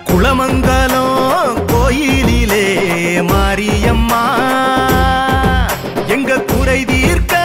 குளமங்கலம் கோயிலிலே மாரியம்மா எங்க குறை தீர்க்க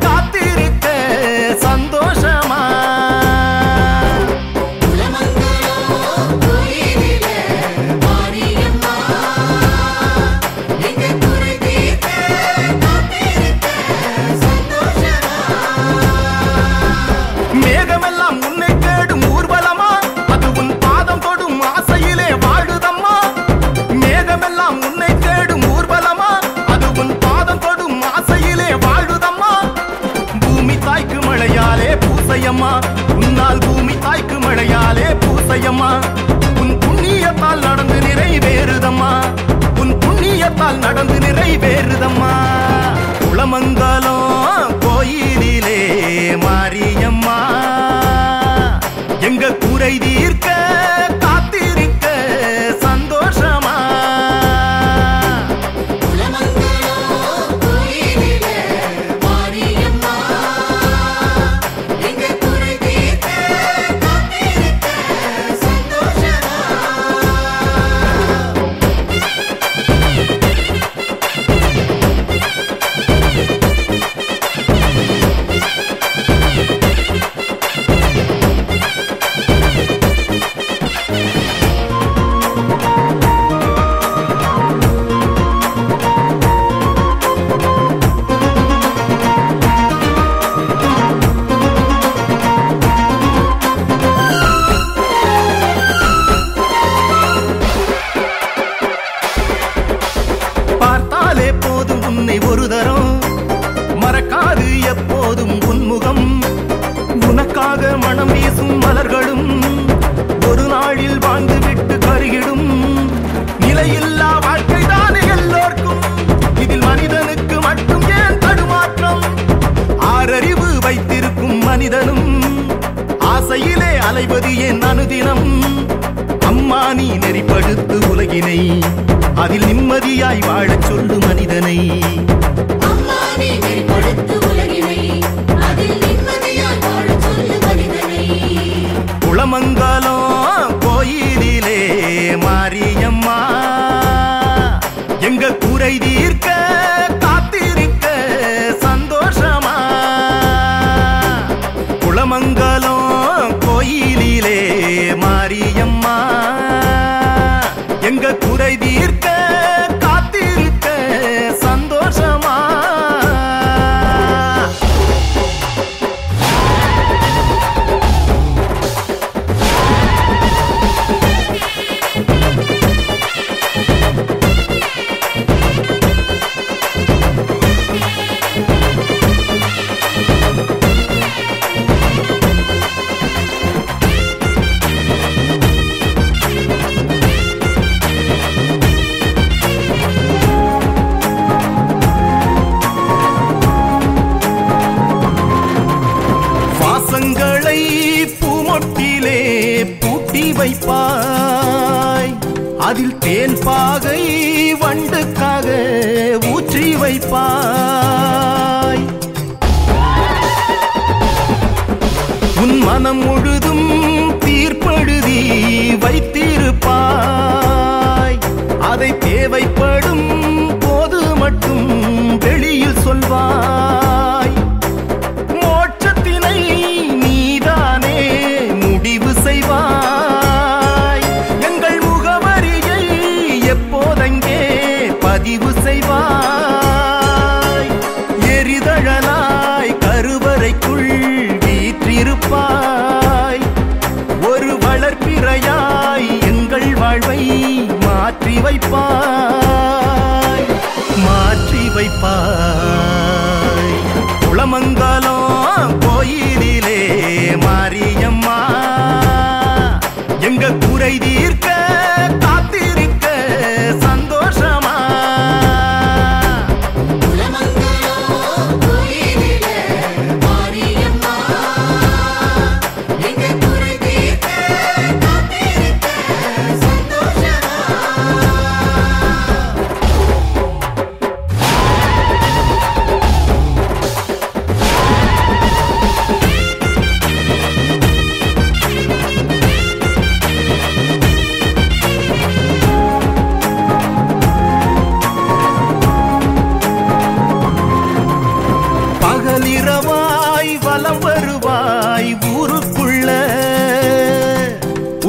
காத்திருக்க சந்தோஷமா. மேகமெல்லாம் உன்னை தேடும் ஊர்வலமா, அது உன் பாதம் தொடும் ஆசையிலே வாழுதம்மா. மேகமெல்லாம் உன்னை தேடும் ஊர்வலமா, அது உன் பாதம் தொடும் ஆசையிலே வாழுதம்மா. பூமி தாய்க்கு மழையாலே பூசையம்மா, உன்னால் பூமி தாய்க்கு மழையாலே பூசையம்மா. உன் புண்ணியத்தால் நடந்து நிறைவேறுதம்மா, உன் புண்ணியத்தால் நடந்து நிறைவேறுதம்மா. குளமங்கலம் கோயிலிலே மாரியம்மா எங்க குறை தீர்க்க காத்திருக்க சந்தோஷமா. பார்த்தாலே போதும் உன்னை ஒரு தரம், மறக்காது எப்போதும் உன்முகம். உனக்காக மனம் வீசும் மலர்களும் ஒரு நாளில் வாழ்ந்து விட்டு கருகிடும். நிலையில்லா வாழ்க்கைதானே எல்லோர்க்கும், இதில் மனிதனுக்கு மட்டும் ஏன் தடுமாற்றம்? ஆறறிவு வைத்திருக்கும் மனிதனும் ஆசையிலே அலைவது ஏன் அனுதினம்? அம்மா நீ நெறிப்படுத்து உலகினை, அதில் நிம்மதியாய் வாழச் சொல்லு மனிதனை. குளமங்கலம் கோயிலிலே மாரியம்மா எங்க குறை தீர்க்க காத்திருக்க சந்தோஷமா. குளமங்கலம் கோயிலிலே மாரியம்மா எங்க குறை தீர்க்க காத்திருக்க சந்தோஷமா. வாசங்களை பூமொட்டிலே பூட்டி வைப்பாய், அதில் தேன் பாகை வண்டுக்காக ஊற்றி வைப்பாய். உன் மனம் முழுதும் தீர்ப்பெழுதி வைத்திருப்பாய், அதை தேவைப்படும் போது மட்டும் வெளியில் சொல்வாய். மோட்சத்தினை நீதானே முடிவு செய்வாய், எங்கள் முகவரியை எப்போதங்கே பதிவு செய்வாய். எரிதழலாய் கருவறைக்குள் வீற்றிருப்பாய், ஒரு வளர்ப்பிறையாய் எங்கள் வாழ்வை மாற்றி வைப்பாய், மாற்றி வைப்பாய். குளமங்கலம் கோயிலிலே மாரியம்மா எங்க குறை தீர்க்க காத்திருக்க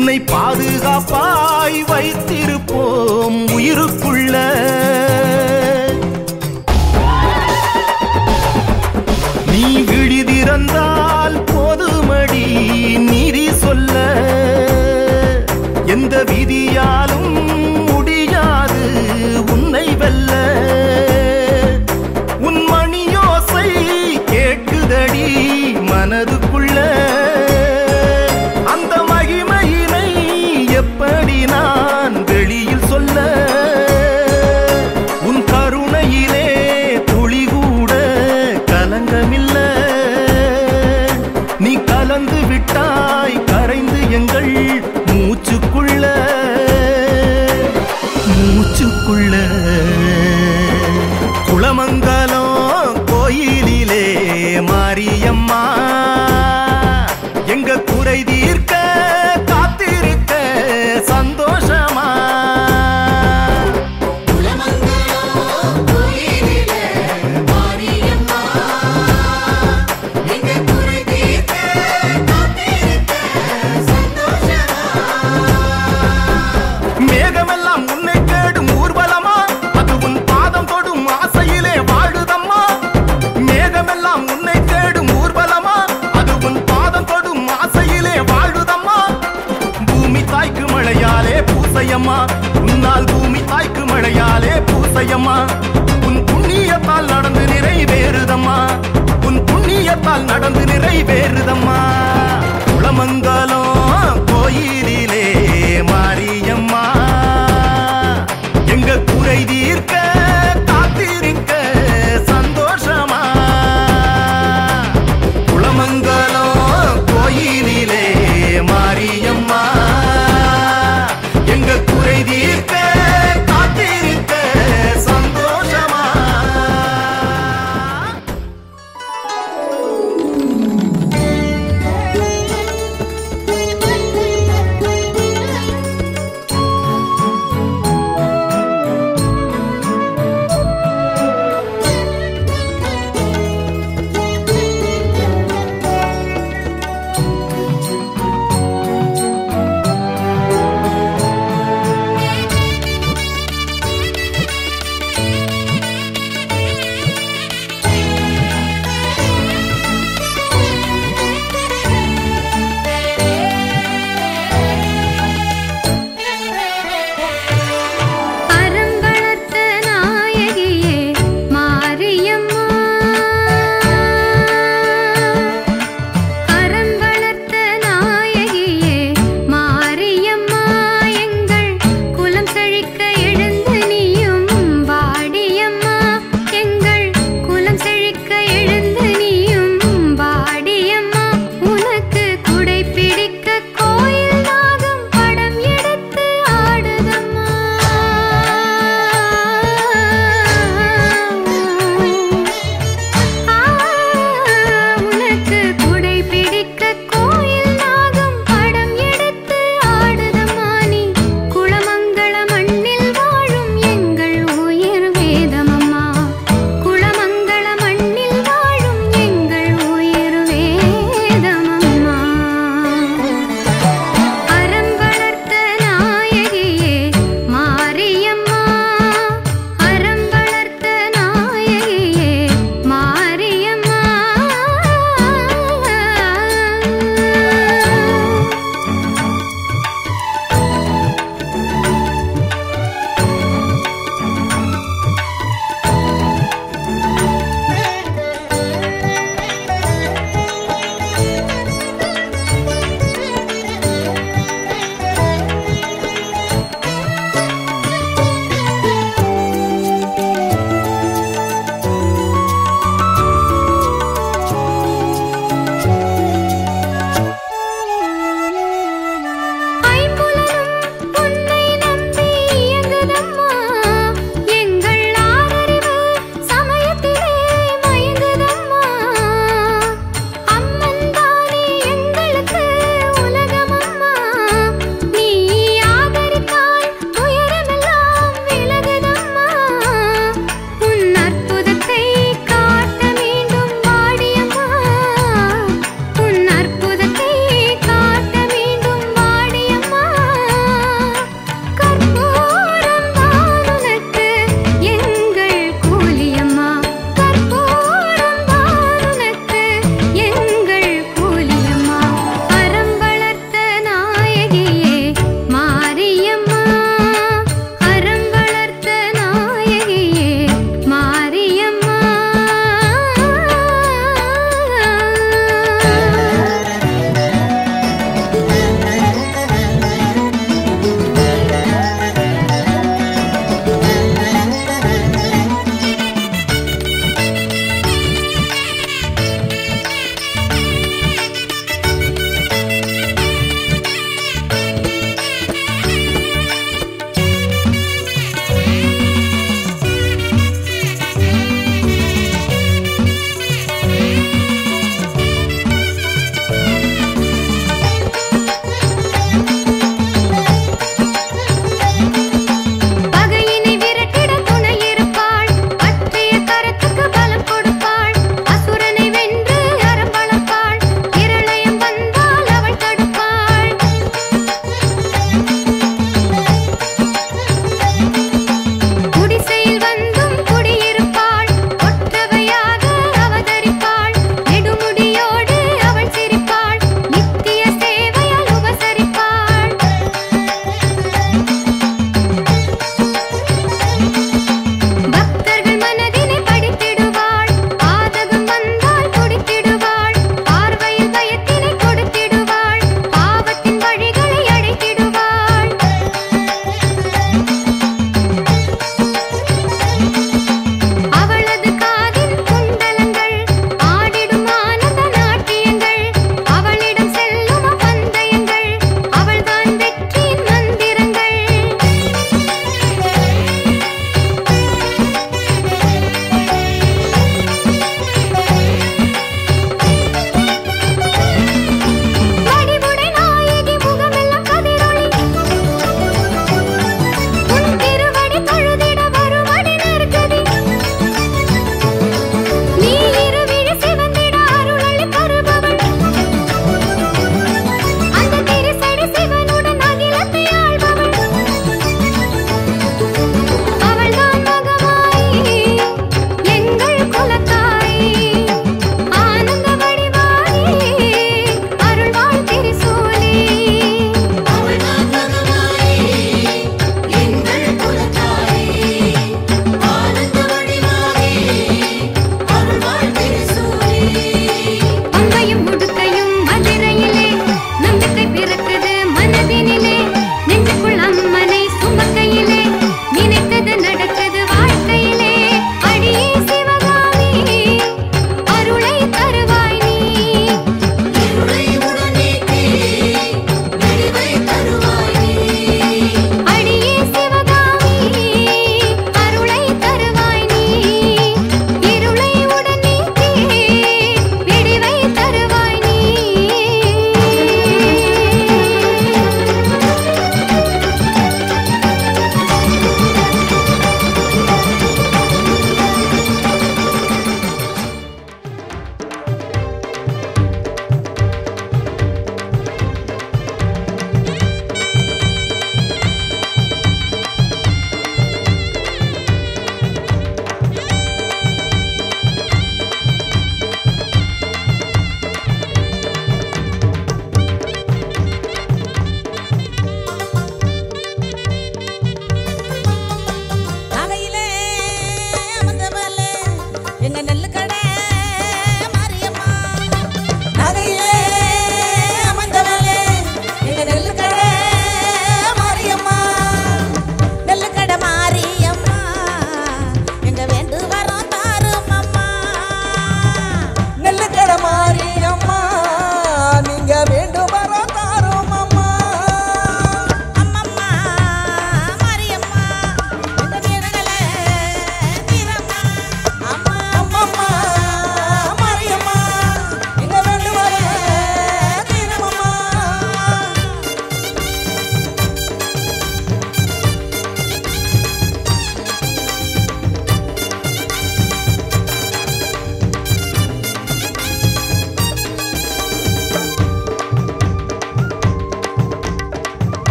உன்னை பாதுகாப்பாய் வைத்திருப்போம் உயிருக்குள்ள. நீ விழிதிறந்தால் போதுமடி நீதி சொல்ல, எந்த விதியாலும் முடியாது உன்னை வெல்ல. உன் மணியோசை கேட்குதடி மனதுக்குள்ள, அந்த மகிமையினை எப்படி நான் வெளியில் சொல்ல. உன் கருணையிலே துளி கூட கலங்கமில்ல, நீ கலந்து விட்டாய் கரைந்து எங்கள் மூச்சுக்குள்ள மூச்சுக்குள்ள. குளமங்கலம் கோயிலிலே மாரியம்மா எங்க குறை தீர்க்க காத்திருக்க சந்தோஷமா. மேகமெல்லாம் உன்னை தேடும் ஊர்வலமா, அது உன் பாதம் தொடும் ஆசையிலே வாழுதம்மா. மேகமெல்லாம் உன்னை தேடும் ஊர்வலமா, அது உன் பாதம் தொடும் ஆசையிலே வாழுதம்மா. பூமி தாய்க்கு மழையாலே பூசையம்மா, உன்னால் பூமி தாய்க்கு மழையாலே பூசையம்மா. உன் புண்ணியத்தால் நடந்து நிறைவேறுதம்மா, உன் புண்ணியத்தால் நடந்து நிறைவேறுதம்மா. குளமங்கலம் கோயில்